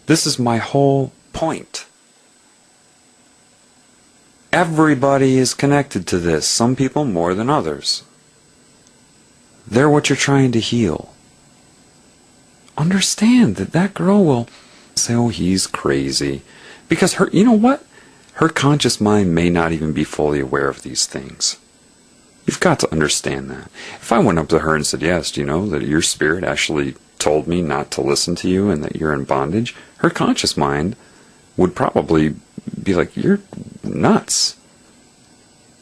This is my whole point. Everybody is connected to this, some people more than others. They're what you're trying to heal. Understand that that girl will say, oh, he's crazy. Because her, you know what? Her conscious mind may not even be fully aware of these things. You've got to understand that. If I went up to her and said, yes, do you know that your spirit actually told me not to listen to you and that you're in bondage? Her conscious mind would probably be like, you're nuts.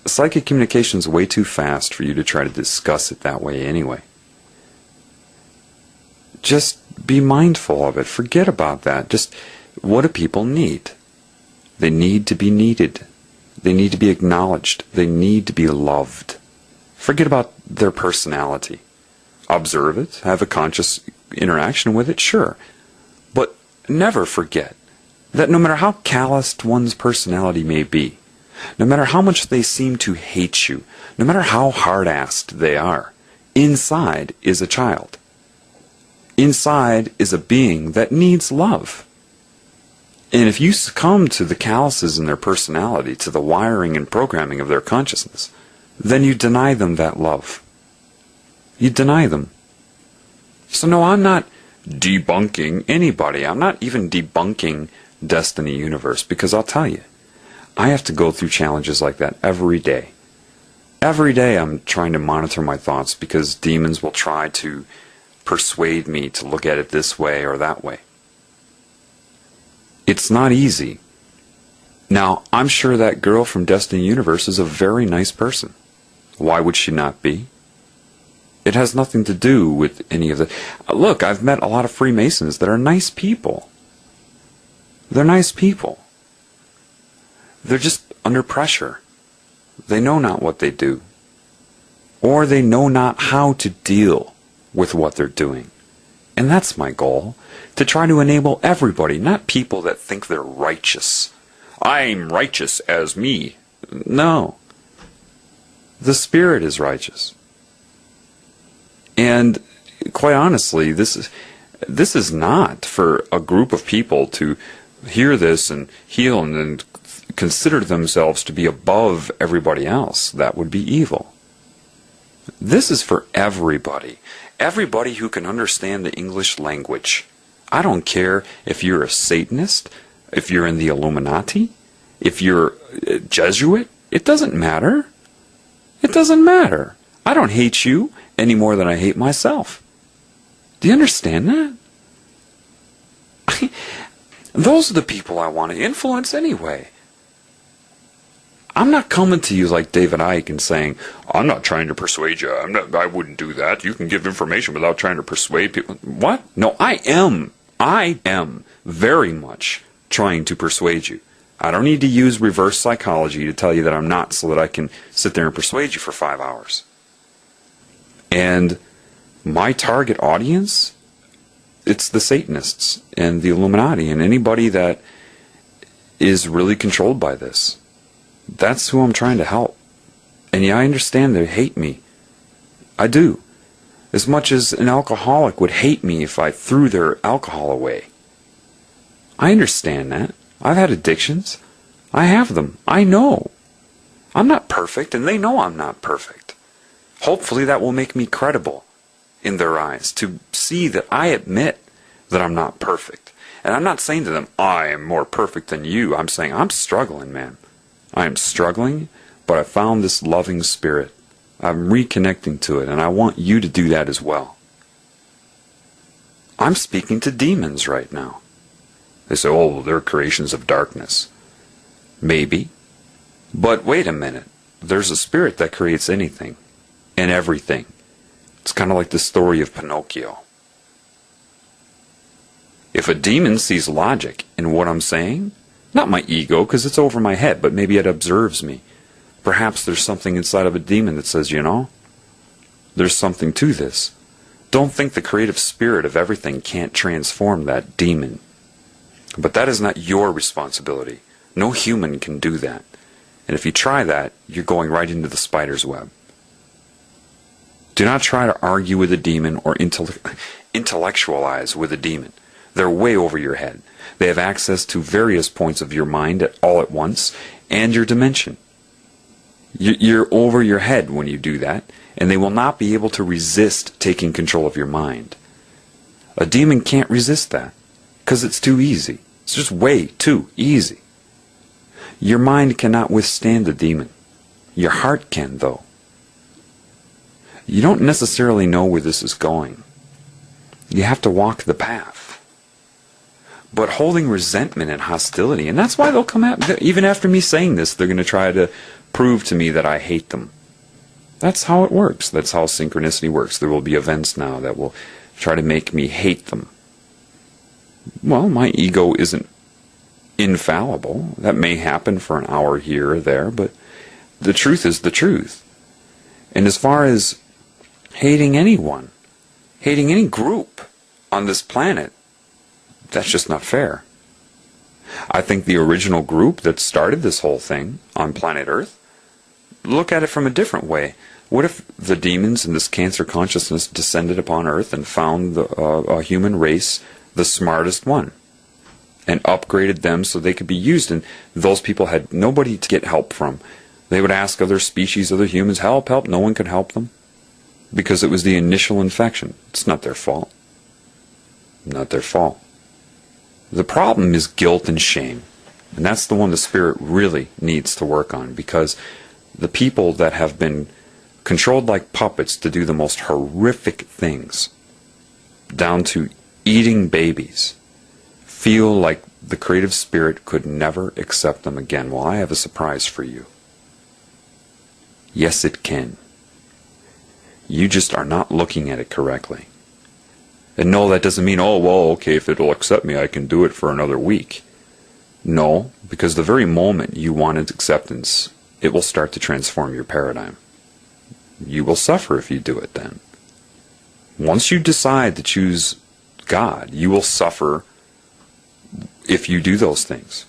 Psychic communication is way too fast for you to try to discuss it that way anyway. Just be mindful of it. Forget about that. Just, what do people need? They need to be needed. They need to be acknowledged. They need to be loved. Forget about their personality. Observe it. Have a conscious interaction with it, sure. But never forget that no matter how calloused one's personality may be, no matter how much they seem to hate you, no matter how hard-assed they are, inside is a child. Inside is a being that needs love. And if you succumb to the calluses in their personality, to the wiring and programming of their consciousness, then you deny them that love. You deny them. So no, I'm not debunking anybody. I'm not even debunking Destiny Universe, because I'll tell you, I have to go through challenges like that every day. Every day I'm trying to monitor my thoughts because demons will try to persuade me to look at it this way or that way. It's not easy. Now, I'm sure that girl from Destiny Universe is a very nice person. Why would she not be? It has nothing to do with any of the... Look, I've met a lot of Freemasons that are nice people. They're nice people. They're just under pressure. They know not what they do. Or they know not how to deal with what they're doing. And that's my goal. To try to enable everybody, not people that think they're righteous. I'm righteous as me. No. The Spirit is righteous. And quite honestly, this is not for a group of people to hear this and heal and then consider themselves to be above everybody else. That would be evil. This is for everybody. Everybody who can understand the English language. I don't care if you're a Satanist, if you're in the Illuminati, if you're a Jesuit. It doesn't matter. It doesn't matter. I don't hate you any more than I hate myself. Do you understand that? Those are the people I want to influence anyway. I'm not coming to you like David Icke and saying, I'm not trying to persuade you. I wouldn't do that. You can give information without trying to persuade people. What? No, I am very much trying to persuade you. I don't need to use reverse psychology to tell you that I'm not, so that I can sit there and persuade you for 5 hours. And my target audience, it's the Satanists and the Illuminati and anybody that is really controlled by this. That's who I'm trying to help. And yeah, I understand they hate me. I do. As much as an alcoholic would hate me if I threw their alcohol away. I understand that. I've had addictions. I have them. I know. I'm not perfect, and they know I'm not perfect. Hopefully that will make me credible in their eyes, to see that I admit that I'm not perfect. And I'm not saying to them, I am more perfect than you. I'm saying, I'm struggling, man. I am struggling, but I found this loving spirit. I'm reconnecting to it, and I want you to do that as well. I'm speaking to demons right now. They say, oh, well, they're creations of darkness. Maybe. But wait a minute. There's a spirit that creates anything and everything. It's kind of like the story of Pinocchio. If a demon sees logic in what I'm saying, not my ego, because it's over my head, but maybe it observes me. Perhaps there's something inside of a demon that says, you know, there's something to this. Don't think the creative spirit of everything can't transform that demon. But that is not your responsibility. No human can do that. And if you try that, you're going right into the spider's web. Do not try to argue with a demon or intellectualize with a demon. They're way over your head. They have access to various points of your mind all at once, and your dimension. You're over your head when you do that, and they will not be able to resist taking control of your mind. A demon can't resist that, because it's too easy. It's just way too easy. Your mind cannot withstand a demon. Your heart can, though. You don't necessarily know where this is going. You have to walk the path. But holding resentment and hostility, and that's why they'll come at, even after me saying this, they're going to try to prove to me that I hate them. That's how it works. That's how synchronicity works. There will be events now that will try to make me hate them. Well, my ego isn't infallible. That may happen for an hour here or there, but the truth is the truth. And as far as hating anyone, hating any group on this planet, that's just not fair. I think the original group that started this whole thing on planet Earth, look at it from a different way. What if the demons in this cancer consciousness descended upon Earth and found a human race the smartest one and upgraded them so they could be used, and those people had nobody to get help from? They would ask other species, other humans, help, help. No one could help them because it was the initial infection. It's not their fault. Not their fault. The problem is guilt and shame. And that's the one the Spirit really needs to work on, because the people that have been controlled like puppets to do the most horrific things, down to eating babies, feel like the creative Spirit could never accept them again. Well, I have a surprise for you. Yes, it can. You just are not looking at it correctly. And no, that doesn't mean, oh, well, okay, if it'll accept me, I can do it for another week. No, because the very moment you want its acceptance, it will start to transform your paradigm. You will suffer if you do it then. Once you decide to choose God, you will suffer if you do those things.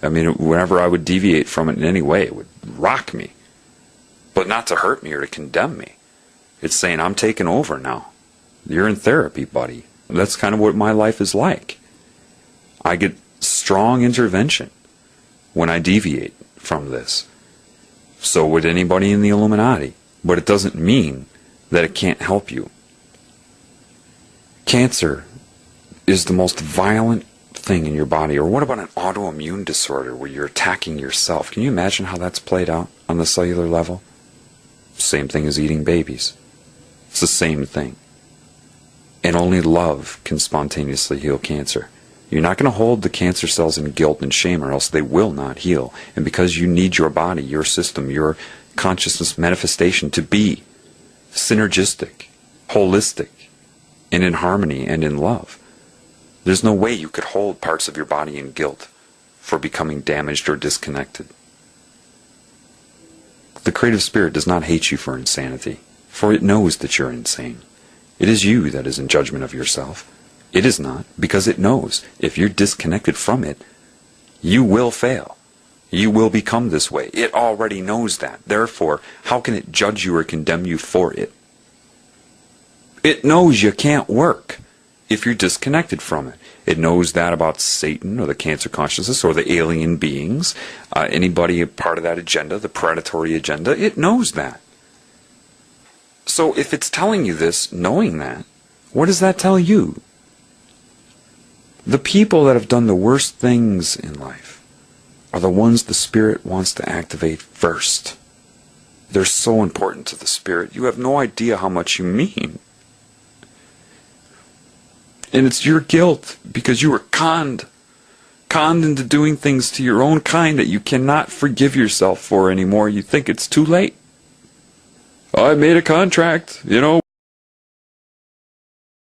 I mean, whenever I would deviate from it in any way, it would rock me. But not to hurt me or to condemn me. It's saying, I'm taking over now. You're in therapy, buddy. That's kind of what my life is like. I get strong intervention when I deviate from this. So would anybody in the Illuminati. But it doesn't mean that it can't help you. Cancer is the most violent thing in your body. Or what about an autoimmune disorder where you're attacking yourself? Can you imagine how that's played out on the cellular level? Same thing as eating babies. It's the same thing. And only love can spontaneously heal cancer. You're not going to hold the cancer cells in guilt and shame, or else they will not heal. And because you need your body, your system, your consciousness manifestation to be synergistic, holistic, and in harmony and in love, there's no way you could hold parts of your body in guilt for becoming damaged or disconnected. The creative Spirit does not hate you for insanity, for it knows that you're insane. It is you that is in judgment of yourself. It is not, because it knows if you're disconnected from it, you will fail. You will become this way. It already knows that. Therefore, how can it judge you or condemn you for it? It knows you can't work if you're disconnected from it. It knows that about Satan or the cancer consciousness or the alien beings, anybody a part of that agenda, the predatory agenda. It knows that. So if it's telling you this, knowing that, what does that tell you? The people that have done the worst things in life are the ones the Spirit wants to activate first. They're so important to the Spirit. You have no idea how much you mean. And it's your guilt because you were conned into doing things to your own kind that you cannot forgive yourself for anymore. You think it's too late. I made a contract,